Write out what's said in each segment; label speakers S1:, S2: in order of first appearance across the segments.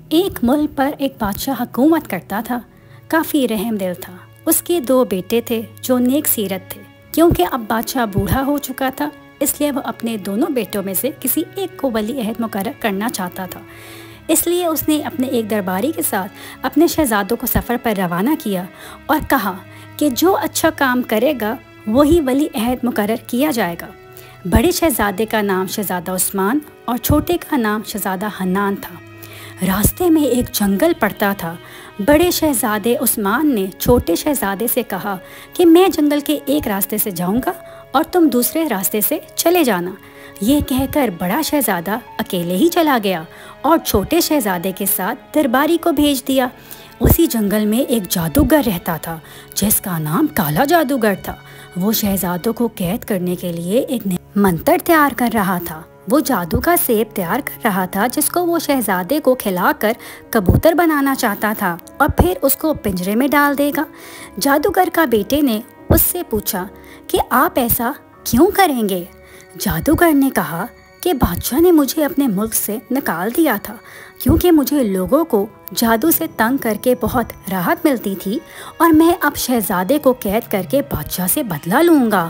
S1: ایک ملک پر ایک بادشاہ حکومت کرتا تھا، کافی رحم دل تھا۔ اس کے 2 بیٹے تھے جو نیک سیرت تھے۔ کیونکہ اب بادشاہ بوڑھا ہو چکا تھا، اس لیے وہ اپنے دونوں بیٹوں میں سے کسی ایک کو ولی عہد مقرر کرنا چاہتا تھا۔ اس لیے اس نے اپنے ایک درباری کے ساتھ اپنے شہزادوں کو سفر پر روانہ کیا اور کہا کہ جو اچھا کام کرے گا وہی ولی عہد مقرر کیا جائے گا۔ بڑے شہزادے کا نام شہزادہ عثمان اور چھوٹے کا نام شہزادہ حنان تھا۔ راستے میں ایک جنگل پڑتا تھا۔ بڑے شہزادے عثمان نے چھوٹے شہزادے سے کہا کہ میں جنگل کے ایک راستے سے جاؤں گا اور تم دوسرے راستے سے چلے جانا۔ یہ کہہ کر بڑا شہزادہ اکیلے ہی چلا گیا اور چھوٹے شہزادے کے ساتھ درباری کو بھیج دیا۔ اسی جنگل میں ایک جادوگر رہتا تھا جس کا نام کالا جادوگر تھا۔ وہ شہزادوں کو قید کرنے کے لیے ایک منتر تیار کر رہا تھا۔ وہ جادو کا سیب تیار کر رہا تھا جس کو وہ شہزادے کو کھلا کر کبوتر بنانا چاہتا تھا اور پھر اس کو پنجرے میں ڈال دے گا۔ جادوگر کا بیٹے نے اس سے پوچھا کہ آپ ایسا کیوں کریں گے؟ جادوگر نے کہا کہ بادشاہ نے مجھے اپنے ملک سے نکال دیا تھا کیونکہ مجھے لوگوں کو جادو سے تنگ کر کے بہت راحت ملتی تھی اور میں اب شہزادے کو قید کر کے بادشاہ سے بدلہ لوں گا۔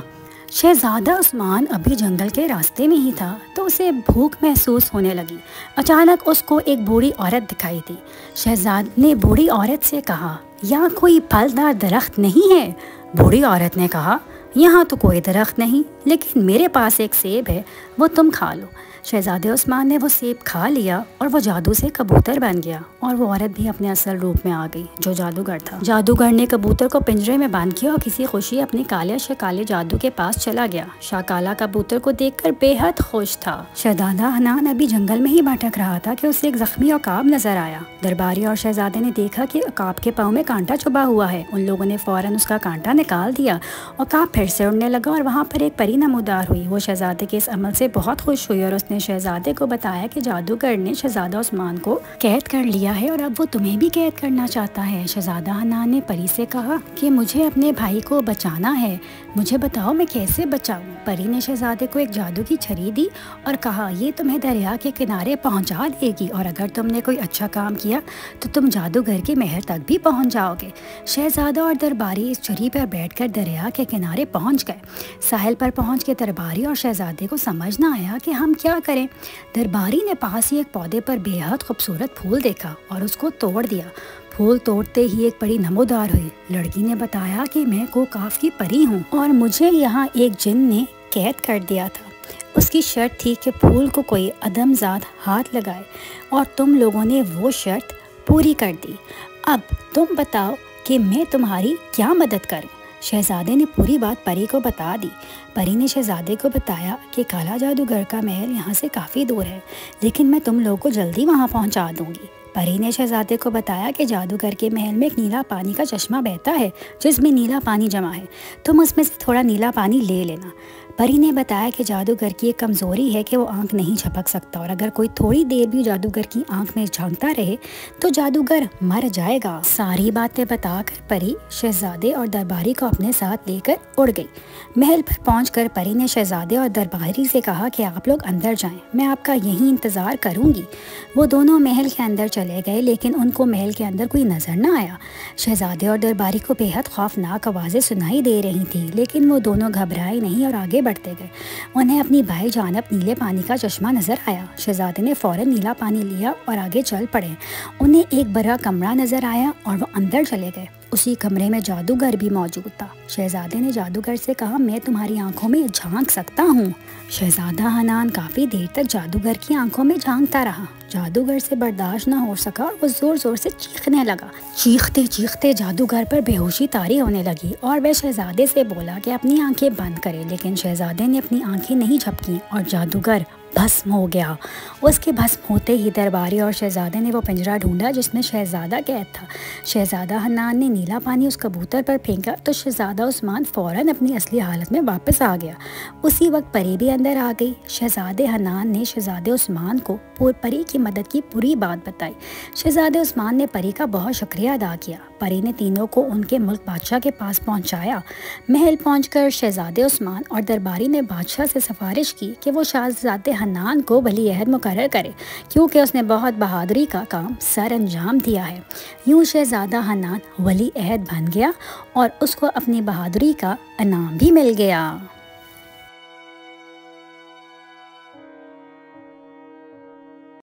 S1: شہزادہ عثمان ابھی جنگل کے راستے میں ہی تھا تو اسے بھوک محسوس ہونے لگی۔ اچانک اس کو ایک بوڑھی عورت دکھائی دی۔ شہزادے نے بوڑھی عورت سے کہا، یہاں کوئی پھلدار درخت نہیں ہے؟ بوڑھی عورت نے کہا، یہاں تو کوئی درخت نہیں، لیکن میرے پاس ایک سیب ہے، وہ تم کھا لو۔ شہزادے عثمان نے وہ سیب کھا لیا اور وہ جادو سے کبوتر بن گیا اور وہ عورت بھی اپنے اصل روپ میں آ گئی جو جادوگر تھا۔ جادوگر نے کبوتر کو پنجرے میں باندھ کیا اور کسی خوشی اپنے کالے شکالے جادو کے پاس چلا گیا۔ شاہ کالا کبوتر کو دیکھ کر بے حد خوش تھا۔ شہزادہ حنان ابھی جنگل میں ہی بھٹک رہا تھا کہ اسے ایک زخمی عقاب نظر آیا۔ درباری اور شہزادے نے دیکھا کہ عقاب کے پاؤں میں کانٹا چبھا ہوا ہے۔ ان لوگوں نے فوراً اس کا کانٹا نکال دیا۔ عقاب پھر سے اڑنے لگا اور وہاں پر ایک پری نمودار ہوئی۔ وہ شہزادے کے اس عمل سے بہت خوش ہوئی اور اس نے شہزادے کو بتایا کہ جادوگر نے شہزادہ عثمان کو قید کر لیا ہے اور اب وہ تمہیں بھی قید کرنا چاہتا ہے۔ شہزادہ حنان نے پری سے کہا کہ مجھے اپنے بھائی کو بچانا ہے، مجھے بتاؤ میں کیسے بچاؤں۔ پری نے شہزادے کو ایک جادو کی چھری دی اور کہا، یہ تمہیں دریا کے کنارے پہنچا دے گی اور اگر تم نے کوئی اچھا کام کیا تو تم جادوگر کے محل تک بھی پہنچ جاؤ گے۔ شہزادہ اور درباری اس چھری پر بیٹھ کر دریا کے کنارے پہنچ گئے۔ ساحل پر پہنچ کے درباری اور شہزادے کو سمجھ نہ آیا کہ ہم کیا کریں۔ درباری نے پاس ہی ایک پودے پر بے حد خوبصورت پھول دیکھا اور اس کو توڑ دیا۔ پھول توڑتے ہی ایک پری نمودار ہوئی۔ لڑکی نے بتایا کہ میں کوکاف کی پری ہوں اور مجھے یہاں ایک جن نے قید کر دیا تھا۔ اس کی شرط تھی کہ پھول کو کوئی عدم ذات ہاتھ لگائے اور تم لوگوں نے وہ شرط پوری کر دی۔ اب تم بتاؤ کہ میں تمہاری کیا مدد کروں؟ شہزادے نے پوری بات پری کو بتا دی۔ پری نے شہزادے کو بتایا کہ کالا جادوگر کا محل یہاں سے کافی دور ہے، لیکن میں تم لوگوں کو جلدی وہاں پہنچا دوں گی۔ پری نے شہزادے کو بتایا کہ جادوگر کے محل میں ایک نیلا پانی کا چشمہ بہتا ہے جس میں نیلا پانی جمع ہے، تم اس میں سے تھوڑا نیلا پانی لے لینا۔ پری نے بتایا کہ جادوگر کی ایک کمزوری ہے کہ وہ آنکھ نہیں جھپک سکتا اور اگر کوئی تھوڑی دیر بھی جادوگر کی آنکھ میں جھانکتا رہے تو جادوگر مر جائے گا۔ ساری باتیں بتا کر پری شہزادے اور درباری کو اپنے ساتھ لے کر اڑ گئی۔ محل پر پہنچ کر پری نے شہزادے اور درباری سے کہا کہ آپ لوگ اندر جائیں، میں آپ کا یہیں انتظار کروں گی۔ وہ دونوں محل کے اندر چلے گئے لیکن ان کو محل کے اندر کوئی نظر نہ آیا۔ شہزادے اور درباری کو بے حد خوفناک آوازیں سنائی دے رہی تھیں لیکن وہ دونوں گھبرائے نہیں اور آگے بڑھتے گئے۔ انہیں اپنی بھائی جانب نیلے پانی کا چشمہ نظر آیا۔ شہزادے نے فوراً نیلا پانی لیا اور آگے چل پڑے۔ انہیں ایک بڑا کمرہ نظر آیا اور وہ اندر چلے گئے۔ اسی کمرے میں جادوگر بھی موجود تھا۔ شہزادے نے جادوگر سے کہا، میں تمہاری آنکھوں میں جھانک سکتا ہوں۔ شہزادہ حنان کافی دیر تک جادوگر کی آنکھوں میں جھانکتا رہا۔ جادوگر سے برداشت نہ ہو سکا، وہ زور زور سے چیخنے لگا۔ چیختے چیختے جادوگر پر بے ہوشی طاری ہونے لگی اور وہ شہزادے سے بولا کہ اپنی آنکھیں بند کرے، لیکن شہزادے نے اپنی آنکھیں نہیں جھپکیں اور جادوگر بھسم ہو گیا۔ اس کے بھسم ہوتے ہی درباری اور شہزادے نے وہ پنجرہ ڈھونڈا جس میں شہزادہ قید تھا۔ شہزادہ حنان نے نیلا پانی اس کبوتر پر پھینکا تو شہزادہ عثمان فوراً اپنی اصلی حالت میں واپس آ گیا۔ اسی وقت پری بھی اندر آ گئی۔ شہزادے حنان نے شہزادے عثمان کو پری کی مدد کی پوری بات بتائی۔ شہزادے عثمان نے پری کا بہت شکریہ ادا کیا۔ پری نے تینوں کو ان کے ملک بادشاہ کے پاس پہنچایا۔ محل پہنچ کر شہزادے عثمان اور درباری نے بادشاہ سے سفارش کی کہ وہ شہزادے حنان کو ولی عہد مقرر کرے، کیونکہ اس نے بہت بہادری کا کام سر انجام دیا ہے۔ یوں شہزادہ حنان ولی عہد بن گیا اور اس کو اپنی بہادری کا انعام بھی مل گیا۔